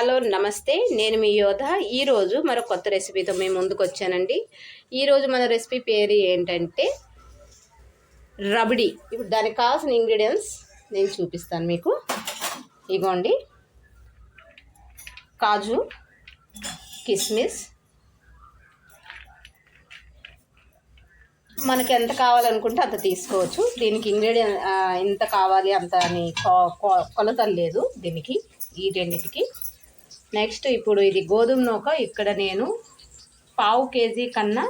Hello నమస్తే, నేను మీ యోధ. ఈరోజు మరో కొత్త రెసిపీతో మేము ముందుకు వచ్చానండి. ఈరోజు మన రెసిపీ పేరు ఏంటంటే రబడి. ఇప్పుడు దానికి కావాల్సిన ఇంగ్రీడియంట్స్ నేను చూపిస్తాను మీకు. ఇగోండి, కాజు, కిస్మిస్, మనకి ఎంత కావాలనుకుంటే అంత తీసుకోవచ్చు. దీనికి ఇంగ్రీడియంట్ ఎంత కావాలి అంత అని కొలతలు లేదు దీనికి, ఈ రెండింటికి. నెక్స్ట్ ఇప్పుడు ఇది గోధుమ నూక. ఇక్కడ నేను 1/2 కేజీ కన్నా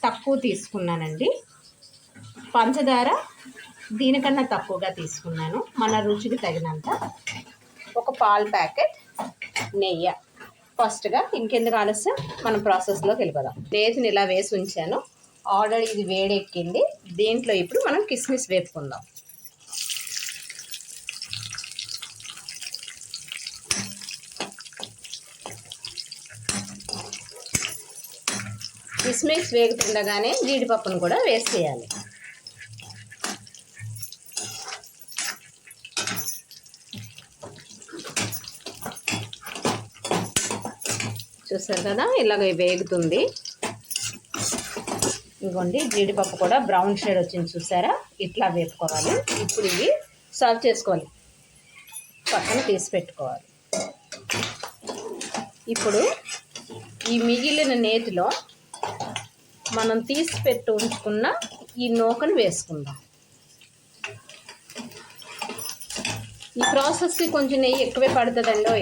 తక్కువ తీసుకున్నానండి. పంచదార దీనికన్నా తక్కువగా తీసుకున్నాను, మన రుచికి తగినంత. ఒక పాల ప్యాకెట్, నెయ్యి. ఫస్ట్గా ఇంకెందుకు ఆలస్యం, మనం ప్రాసెస్లోకి వెళ్ళిపోదాం. నేతిని ఇలా వేసి ఉంచాను, ఆల్రెడీ ఇది వేడెక్కింది. దీంట్లో ఇప్పుడు మనం కిస్మిస్ వేపుకుందాం. కిస్మిస్ వేగుతుండగానే జీడిపప్పును కూడా వేసేయాలి. చూసారు కదా, ఇలాగ వేగుతుంది. ఇంకోండి, జీడిపప్పు కూడా బ్రౌన్ షేడ్ వచ్చింది చూసారా, ఇట్లా వేపుకోవాలి. ఇప్పుడు ఇవి సర్వ్ చేసుకోవాలి, పక్కన తీసి పెట్టుకోవాలి. ఇప్పుడు ఈ మిగిలిన నేతిలో మనం తీసి పెట్టి ఉంచుకున్న ఈ నూకను వేసుకుందాం. ఈ ప్రాసెస్కి కొంచెం నెయ్యి ఎక్కువే పడుతుందండో.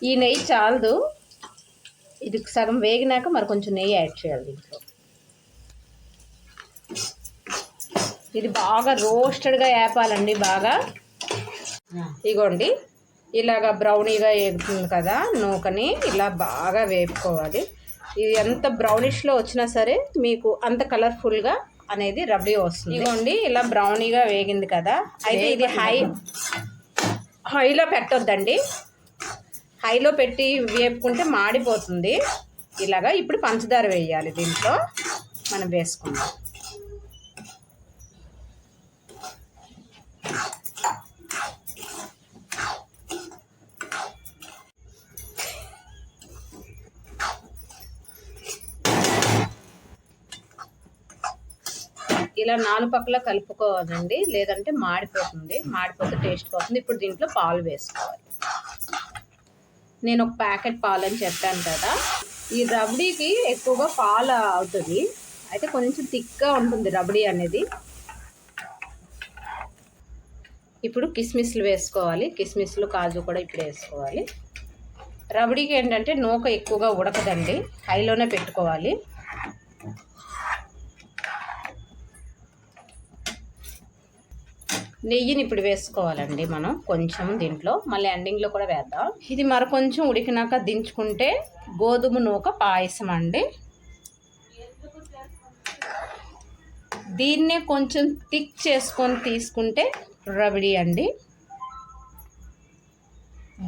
ఈ నెయ్యి చాలదు, ఇది సగం వేగినాక మరి కొంచెం నెయ్యి యాడ్ చేయాలి దీంట్లో. ఇది బాగా రోస్టెడ్గా వేపాలండి, బాగా. ఇగోండి, ఇలాగ బ్రౌనీగా వేగుతుంది కదా నూకని, ఇలా బాగా వేపుకోవాలి. ఇది ఎంత బ్రౌనిష్లో వచ్చినా సరే మీకు అంత కలర్ఫుల్గా అనేది రబడీ వస్తుంది. ఇదిగోండి, ఇలా బ్రౌనీగా వేగింది కదా. అయితే ఇది హైలో పెట్టొద్దండి, హైలో పెట్టి వేపుకుంటే మాడిపోతుంది. ఇలాగా ఇప్పుడు పంచదార వేయాలి దీంట్లో, మనం వేసుకుందాం. ఇలా 4 పక్కల కలుపుకోవాలండి, లేదంటే మాడిపోతుంది. మాడిపోతే టేస్ట్ పోతుంది. ఇప్పుడు దీంట్లో పాలు వేసుకోవాలి. నేను ఒక ప్యాకెట్ పాలు అని చెప్పాను కదా. ఈ రబడీకి ఎక్కువగా పాలు అవుతుంది, అయితే కొంచెం థిక్గా ఉంటుంది రబడీ అనేది. ఇప్పుడు కిస్మిస్లు వేసుకోవాలి. కిస్మిస్లు, కాజు కూడా ఇప్పుడు వేసుకోవాలి. రబడీకి ఏంటంటే నూక ఎక్కువగా ఉడకదండి, హైలోనే పెట్టుకోవాలి. నెయ్యిని ఇప్పుడు వేసుకోవాలండి మనం కొంచెం దీంట్లో, మళ్ళీ ఎండింగ్లో కూడా వేద్దాం. ఇది మరి కొంచెం ఉడికినాక దించుకుంటే గోధుమ నూక పాయసం అండి. దీన్నే కొంచెం థిక్ చేసుకొని తీసుకుంటే రబడీ అండి.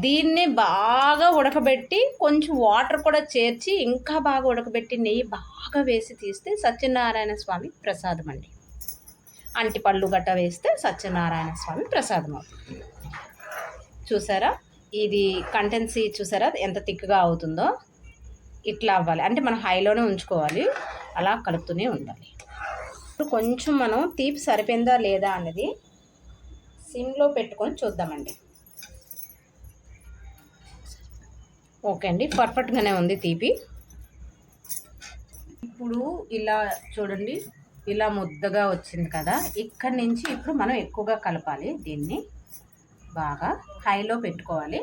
దీన్ని బాగా ఉడకబెట్టి కొంచెం వాటర్ కూడా చేర్చి ఇంకా బాగా ఉడకబెట్టి నెయ్యి బాగా వేసి తీస్తే సత్యనారాయణ స్వామి ప్రసాదం అండి. అంటిపళ్ళు గట్ట వేస్తే సత్యనారాయణ స్వామి ప్రసాదం అవుతుంది. చూసారా, ఇది కంటెన్సీ చూసారా ఎంత థిక్గా అవుతుందో. ఇట్లా అవ్వాలి అంటే మనం హైలోనే ఉంచుకోవాలి, అలా కలుపుతూనే ఉండాలి. ఇప్పుడు కొంచెం మనం తీపి సరిపోయిందా లేదా అన్నది సిమ్లో పెట్టుకొని చూద్దామండి. ఓకే అండి, పర్ఫెక్ట్గానే ఉంది తీపి. ఇప్పుడు ఇలా చూడండి, ఇలా ముద్దగా వచ్చింది కదా. ఇక్కడి నుంచి ఇప్పుడు మనం ఎక్కువగా కలపాలి, దీన్ని బాగా హైలో పెట్టుకోవాలి.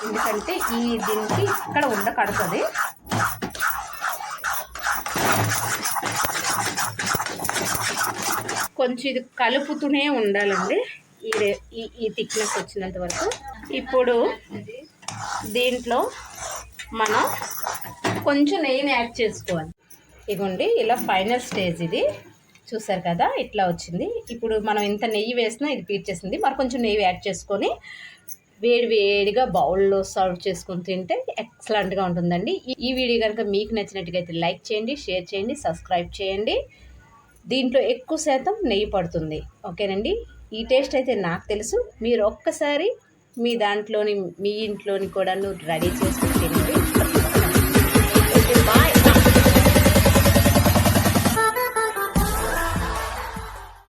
ఎందుకంటే దీనికి ఇక్కడ ఉండకడుతుంది. కొంచెం ఇది కలుపుతూనే ఉండాలండి, ఈ థిక్నెస్ వచ్చినంత వరకు. ఇప్పుడు దీంట్లో మనం కొంచెం నెయ్యిని యాడ్ చేసుకోవాలి. ఇదిగోండి, ఇలా ఫైనల్ స్టేజ్ ఇది. చూసారు కదా, ఇట్లా వచ్చింది. ఇప్పుడు మనం ఇంత నెయ్యి వేసినా ఇది పీల్చేసింది. మరి కొంచెం నెయ్యి యాడ్ చేసుకొని వేడి వేడిగా బౌల్లో సర్వ్ చేసుకుని తింటే ఎక్సలెంట్గా ఉంటుందండి. ఈ వీడియో కనుక మీకు నచ్చినట్టుగైతే లైక్ చేయండి, షేర్ చేయండి, సబ్స్క్రైబ్ చేయండి. దీంట్లో ఎక్కువ శాతం నెయ్యి పడుతుంది. ఓకేనండి. ఈ టేస్ట్ అయితే నాకు తెలుసు. మీరు ఒక్కసారి మీ ఇంట్లోని కూడాను రెడీ చేసుకుని తినండి.